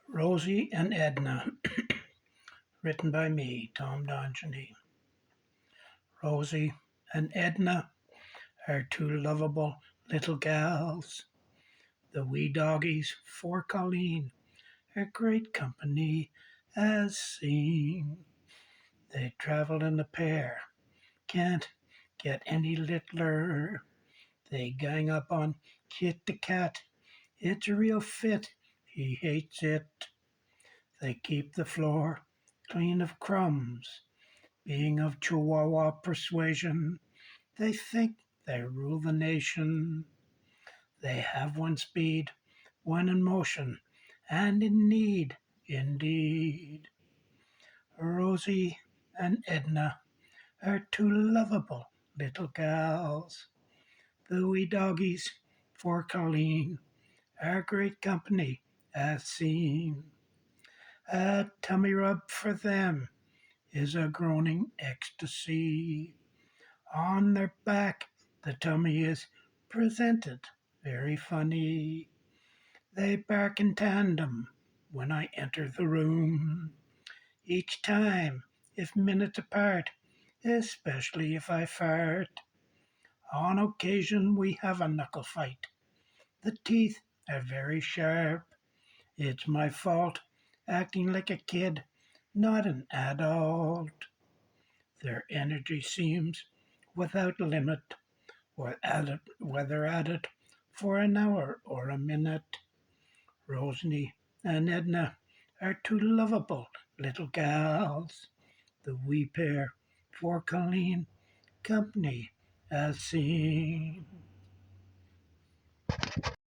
Rosie and Edna, written by me, Tom Dontigny. Rosie and Edna are two lovable little gals. The wee doggies for Colleen are great company as seen. They travel in a pair, can't get any littler. They gang up on Kit the cat, it's a real fit, he hates it. They keep the floor clean of crumbs. Being of chihuahua persuasion, they think they rule the nation. They have one speed, one in motion, and in need, indeed. Rosie and Edna are two lovable little gals. The wee doggies for Colleen are great company as seen. A tummy rub for them is a groaning ecstacy. On their back, the tummy is presented very funny. They bark in tandem when I enter the room. Each time, if minutes apart, especially if I fart. On occasion, we have a knuckle fight. The teeth are very sharp. It's my fault, acting like a kid, not an adult. Their energy seems without limit, whether at it for an hour or a minute. Rosie and Edna are two lovable little gals. The wee pair for Colleen company as seen.